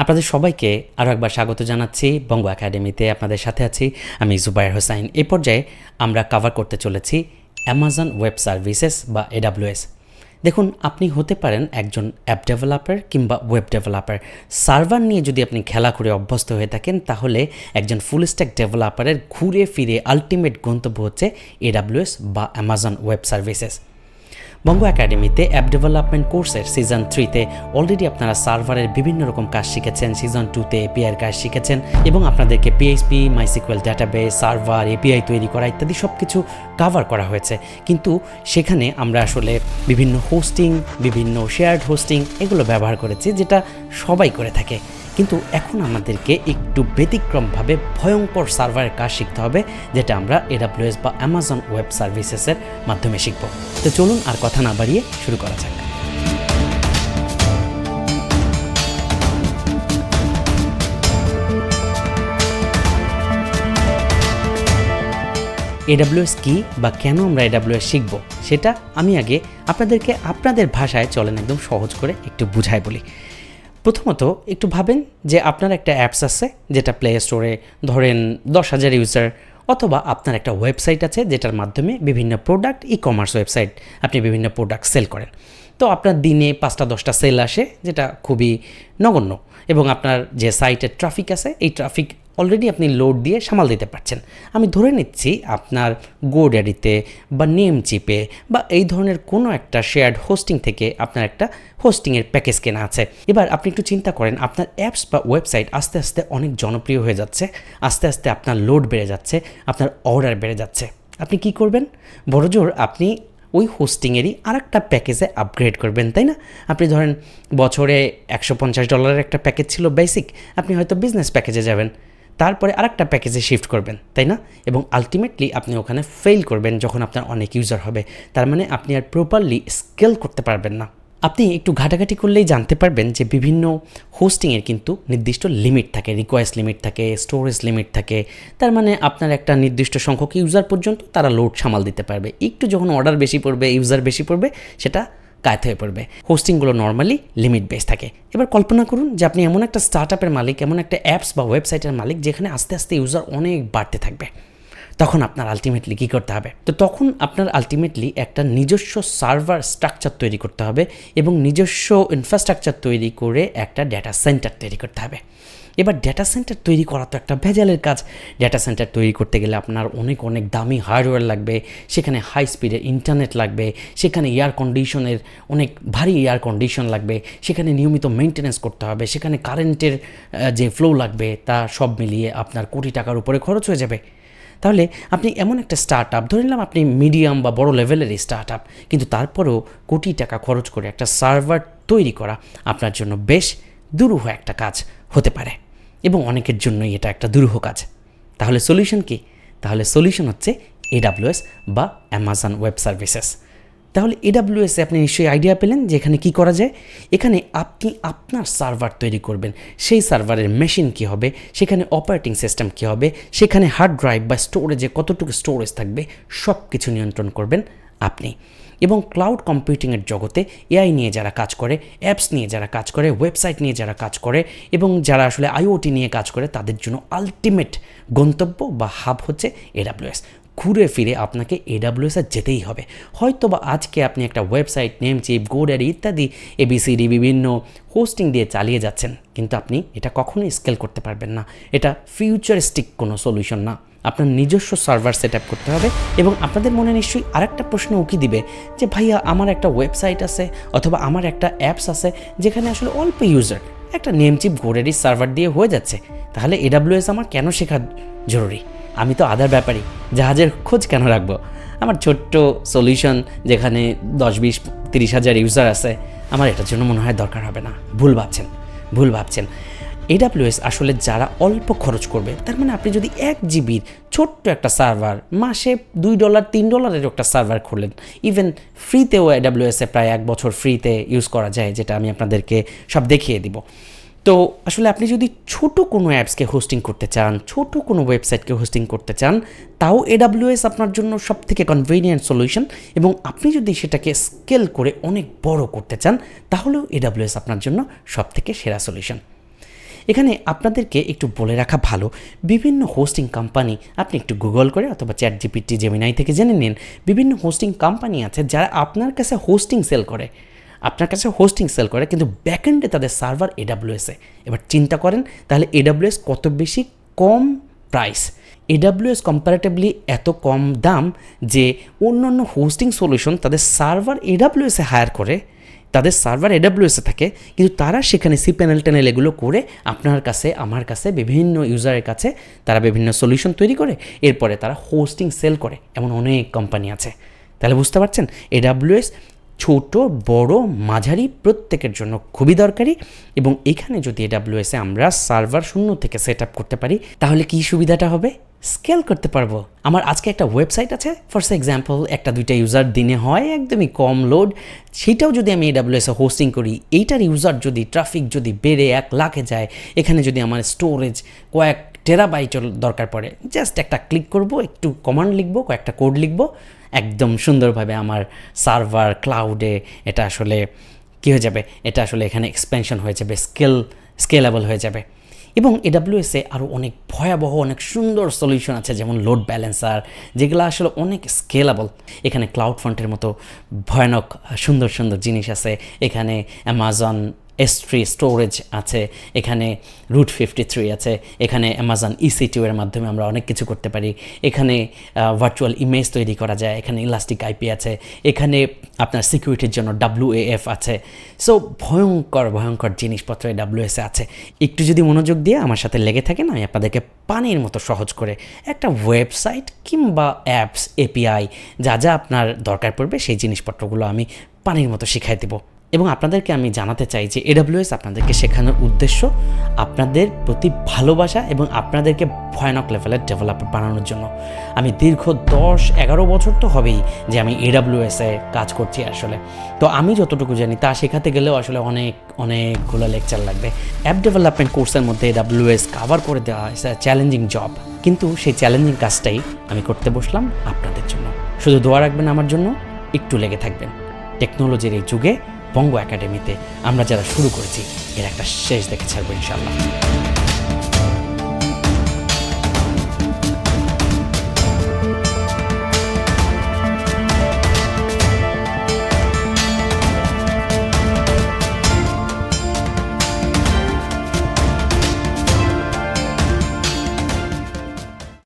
আপনাদের সবাইকে আরও একবার স্বাগত জানাচ্ছি বঙ্গ একাডেমিতে। আপনাদের সাথে আছি আমি জুবায়ের হোসাইন। এই পর্যায়ে আমরা কভার করতে চলেছি অ্যামাজন ওয়েব সার্ভিসেস বা AWS। দেখুন, আপনি হতে পারেন একজন অ্যাপ ডেভেলপার কিংবা ওয়েব ডেভেলপার। সার্ভার নিয়ে যদি আপনি খেলা করে অভ্যস্ত হয়ে থাকেন, তাহলে একজন ফুল স্ট্যাক ডেভেলপারের ঘুরে ফিরে আলটিমেট গন্তব্য হচ্ছে AWS বা অ্যামাজন ওয়েব সার্ভিসেস। বঙ্গ একাডেমিতে অ্যাপ ডেভেলপমেন্ট কোর্সের সিজন 3তে অলরেডি আপনারা সার্ভারের বিভিন্ন রকম কাজ শিখেছেন, সিজন 2তে এপিআইয়ের কাজ শিখেছেন এবং আপনাদেরকে PHP, MySQL database, server, API তৈরি করা ইত্যাদি সব কিছু কাভার করা হয়েছে। কিন্তু সেখানে আমরা আসলে বিভিন্ন হোস্টিং, বিভিন্ন শেয়ার্ড হোস্টিং এগুলো ব্যবহার করেছি, যেটা সবাই করে থাকে। কিন্তু এখন আমাদেরকে একটু ব্যতিক্রমভাবে ভয়ঙ্কর সার্ভারের কাজ শিখতে হবে, যেটা আমরা AWS বা অ্যামাজন ওয়েব সার্ভিসেসের মাধ্যমে শিখব। তো চলুন আর কথা না বাড়িয়ে শুরু করা যাক। AWS কি বা কেন আমরা AWS শিখব, সেটা আমি আগে আপনাদেরকে আপনাদের ভাষায় চলেন একদম সহজ করে একটু বুঝাই বলি। প্রথমত একটু ভাবেন যে আপনার একটা অ্যাপস আছে যেটা প্লে স্টোরে ধরেন 10,000 ইউজার, অথবা আপনার একটা ওয়েবসাইট আছে যেটার মাধ্যমে বিভিন্ন প্রোডাক্ট, ই-কমার্স ওয়েবসাইট, আপনি বিভিন্ন প্রোডাক্ট সেল করেন। তো আপনার দিনে 5টা-10টা সেল আসে, যেটা খুবই নগণ্য, এবং আপনার যে সাইটের ট্রাফিক আছে এই ট্রাফিক অলরেডি আপনি লোড দিয়ে সামাল দিতে পারছেন। আমি ধরে নিচ্ছি আপনার গোড্যাডিতে বা নেমচিপে বা এই ধরনের কোনো একটা শেয়ার্ড হোস্টিং থেকে আপনার একটা হোস্টিংয়ের প্যাকেজ কেনা আছে। এবার আপনি একটু চিন্তা করেন, আপনার অ্যাপস বা ওয়েবসাইট আস্তে আস্তে অনেক জনপ্রিয় হয়ে যাচ্ছে, আস্তে আস্তে আপনার লোড বেড়ে যাচ্ছে, আপনার অর্ডার বেড়ে যাচ্ছে। আপনি কি করবেন? বড়জোর আপনি ওই হোস্টিংয়েরই আরেকটা প্যাকেজে আপগ্রেড করবেন, তাই না? আপনি ধরেন বছরে $150 একটা প্যাকেজ ছিল বেসিক, আপনি হয়তো বিজনেস প্যাকেজে যাবেন, তারপরে আরেকটা প্যাকেজে শিফট করবেন, তাই না? এবং আলটিমেটলি আপনি ওখানে ফেল করবেন যখন আপনার অনেক ইউজার হবে। তার মানে আপনি আর প্রপারলি স্কেল করতে পারবেন না। আপনি একটু ঘাটাঘাটি করলেই জানতে পারবেন যে বিভিন্ন হোস্টিংয়ের কিন্তু নির্দিষ্ট লিমিট থাকে, রিকোয়েস্ট লিমিট থাকে, স্টোরেজ লিমিট থাকে। তার মানে আপনার একটা নির্দিষ্ট সংখ্যক ইউজার পর্যন্ত তারা লোড সামাল দিতে পারবে। একটু যখন অর্ডার বেশি পড়বে, ইউজার বেশি পড়বে, সেটা কায়ত হয়ে পড়বে। হোস্টিংগুলো নর্মালি লিমিট বেস থাকে। এবার কল্পনা করুন যে আপনি এমন একটা স্টার্টআপের মালিক, এমন একটা অ্যাপস বা ওয়েবসাইটের মালিক যেখানে আস্তে আস্তে ইউজার অনেক বাড়তে থাকবে। তখন আপনার আলটিমেটলি কী করতে হবে? তো তখন আপনার আলটিমেটলি একটা নিজস্ব সার্ভার স্ট্রাকচার তৈরি করতে হবে এবং নিজস্ব ইনফ্রাস্ট্রাকচার তৈরি করে একটা ডেটা সেন্টার তৈরি করতে হবে। এবার ডেটা সেন্টার তৈরি করা তো একটা ভেজালের কাজ। ডেটা সেন্টার তৈরি করতে গেলে আপনার অনেক অনেক দামি হার্ডওয়্যার লাগবে, সেখানে হাই স্পিডের ইন্টারনেট লাগবে, সেখানে এয়ার কন্ডিশনের অনেক ভারী এয়ার কন্ডিশন লাগবে, সেখানে নিয়মিত মেনটেন্যান্স করতে হবে, সেখানে কারেন্টের যে ফ্লো লাগবে, তা সব মিলিয়ে আপনার কোটি টাকার উপরে খরচ হয়ে যাবে। তাহলে আপনি এমন একটা স্টার্টআপ, ধরে নিলাম আপনি মিডিয়াম বা বড় লেভেলের স্টার্টআপ, কিন্তু তারপরেও কোটি টাকা খরচ করে একটা সার্ভার তৈরি করা আপনার জন্য বেশ দুরূহ একটা কাজ হতে পারে, এবং অনেকের জন্যই এটা একটা দুরূহ কাজ। তাহলে সলিউশন কি? তাহলে সলিউশন হচ্ছে AWS বা অ্যামাজন ওয়েব সার্ভিসেস। তাহলে AWS-এ আপনি নিশ্চয়ই আইডিয়া পেলেন যে এখানে কী করা যায়। এখানে আপনি আপনার সার্ভার তৈরি করবেন, সেই সার্ভারের মেশিন কী হবে, সেখানে অপারেটিং সিস্টেম কী হবে, সেখানে হার্ড ড্রাইভ বা স্টোরেজে কতটুকু স্টোরেজ থাকবে, সব কিছু নিয়ন্ত্রণ করবেন আপনি। এবং ক্লাউড কম্পিউটিংয়ের জগতে AI নিয়ে যারা কাজ করে, অ্যাপস নিয়ে যারা কাজ করে, ওয়েবসাইট নিয়ে যারা কাজ করে এবং যারা আসলে IoT নিয়ে কাজ করে, তাদের জন্য আলটিমেট গন্তব্য বা হাব হচ্ছে AWS। ঘুরে ফিরে আপনাকে AWS-এ যেতেই হবে। হয়তো বা আজকে আপনি একটা ওয়েবসাইট, নেমচিপ, গোড্যাডি ইত্যাদি ABCD বিভিন্ন হোস্টিং দিয়ে চালিয়ে যাচ্ছেন, কিন্তু আপনি এটা কখনোই স্কেল করতে পারবেন না। এটা ফিউচারিস্টিক কোনো সলিউশন না। আপনার নিজস্ব সার্ভার সেট আপ করতে হবে। এবং আপনাদের মনে নিশ্চয়ই আরেকটা প্রশ্ন উকি দিবে যে ভাইয়া, আমার একটা ওয়েবসাইট আছে অথবা আমার একটা অ্যাপস আছে যেখানে আসলে অল্প ইউজার, একটা নেমচিপ গোড্যাডি সার্ভার দিয়ে হয়ে যাচ্ছে, তাহলে AWS আমার কেন শেখা জরুরি? আমি তো আদার ব্যাপারই, জাহাজের খোঁজ কেন রাখবো? আমার ছোট্ট সলিউশন যেখানে 10, 20, 30 হাজার ইউজার আছে, আমার এটার জন্য মনে হয় দরকার হবে না। ভুল ভাবছেন। AWS আসলে যারা অল্প খরচ করবে, তার মানে আপনি যদি 1 জিবির ছোট্ট একটা সার্ভার, মাসে $2, $3 একটা সার্ভার খুললেন, ইভেন ফ্রিতেও AWS-এ প্রায় 1 বছর ফ্রিতে ইউজ করা যায়, যেটা আমি আপনাদেরকে সব দেখিয়ে দিব। তো আসলে আপনি যদি ছোট কোনো অ্যাপসকে হোস্টিং করতে চান, ছোট কোনো ওয়েবসাইটকে হোস্টিং করতে চান, তাও AWS আপনার জন্য সবথেকে কনভিনিয়েন্ট সলিউশন। এবং আপনি যদি সেটাকে স্কেল করে অনেক বড় করতে চান, তাহলেও AWS আপনার জন্য সবথেকে সেরা সলিউশন। এখানে আপনাদেরকে একটু বলে রাখা ভালো, বিভিন্ন হোস্টিং কোম্পানি আপনি একটু গুগল করে অথবা ChatGPT জেমিনাই থেকে জেনে নিন, বিভিন্ন হোস্টিং কোম্পানি আছে যারা আপনার কাছে হোস্টিং সেল করে, কিন্তু ব্যাকএন্ডে তাদের সার্ভার AWS-এ। এবার চিন্তা করেন তাহলে AWS কত বেশি কম প্রাইস, AWS কম্পারেটিভলি এত কম দাম যে অন্য হোস্টিং সলিউশন তাদের সার্ভার AWS-এ হায়ার করে, তাদের সার্ভার AWS-এ থাকে, কিন্তু তারা সেখানে cPanel ট্যানেল এগুলো করে আপনার কাছে, আমার কাছে, বিভিন্ন ইউজারের কাছে তারা বিভিন্ন সলিউশন তৈরি করে, এরপরে তারা হোস্টিং সেল করে। এমন অনেক কোম্পানি আছে। তাহলে বুঝতে পারছেন AWS ছোট বড় মাঝারি প্রত্যেকের জন্য খুবই দরকারি। এবং এখানে যদি AWS-এ আমরা সার্ভার শূন্য থেকে সেট আপ করতে পারি তাহলে কি সুবিধাটা হবে, স্কেল করতে পারবো। আমার আজকে একটা ওয়েবসাইট আছে, ফর এক্সাম্পল 1-2টা ইউজার দিনে হয়, একদমই কম লোড, সেটাও যদি আমি AWS-এ হোস্টিং করি, এইটার ইউজার যদি ট্রাফিক যদি বেড়ে 1 লাখে যায়, এখানে যদি আমার স্টোরেজ কয়েক টেরাবাইটের দরকার পড়ে, জাস্ট একটা ক্লিক করব, একটু কমান্ড লিখব, কয়েকটা কোড লিখব, একদম সুন্দরভাবে আমার সার্ভার ক্লাউডে এটা আসলে কী হয়ে যাবে, এটা আসলে এখানে এক্সপেনশন হয়ে যাবে, স্কেলেবল হয়ে যাবে। এবং AWS-এ আরও অনেক ভয়াবহ অনেক সুন্দর সলিউশন আছে, যেমন লোড ব্যালেন্সার, যেগুলো আসলে অনেক স্কেলেবল। এখানে ক্লাউড ফ্রন্টের মতো ভয়ানক সুন্দর সুন্দর জিনিস আছে, এখানে অ্যামাজন S3 স্টোরেজ আছে, এখানে রুট 53 আছে, এখানে অ্যামাজন EC2 এর মাধ্যমে আমরা অনেক কিছু করতে পারি, এখানে ভার্চুয়াল ইমেজ তৈরি করা যায়, এখানে ইলাস্টিক IP আছে, এখানে আপনার সিকিউরিটির জন্য WAF আছে। সো ভয়ঙ্কর জিনিসপত্র AWS-এ আছে। একটু যদি মনোযোগ দিয়ে আমার সাথে লেগে থাকেন, আমি আপনাদেরকে পানির মতো সহজ করে একটা ওয়েবসাইট কিংবা অ্যাপস API যা যা আপনার দরকার পড়বে সেই জিনিসপত্রগুলো আমি পানির মতো শিখাই দেব। এবং আপনাদেরকে আমি জানাতে চাই যে AWS আপনাদেরকে শেখানোর উদ্দেশ্য আপনাদের প্রতি ভালোবাসা এবং আপনাদেরকে ভয়ানক লেভেলের ডেভেলপার বানানোর জন্য। আমি দীর্ঘ 10-11 বছর তো হবেই যে আমি AWS-এ কাজ করছি আসলে। তো আমি যতটুকু জানি তা শেখাতে গেলেও আসলে অনেকগুলো লেকচার লাগবে। অ্যাপ ডেভেলপমেন্ট কোর্সের মধ্যে AWS কাভার করে দেওয়া হয়, চ্যালেঞ্জিং জব, কিন্তু সেই চ্যালেঞ্জিং কাজটাই আমি করতে বসলাম আপনাদের জন্য। শুধু দোয়া রাখবেন আমার জন্য, একটু লেগে থাকবেন। টেকনোলজির এই যুগে বঙ্গ একাডেমিতে আমরা যারা শুরু করেছি এর একটা শেষ দেখে ছাড়বো ইনশাআল্লাহ।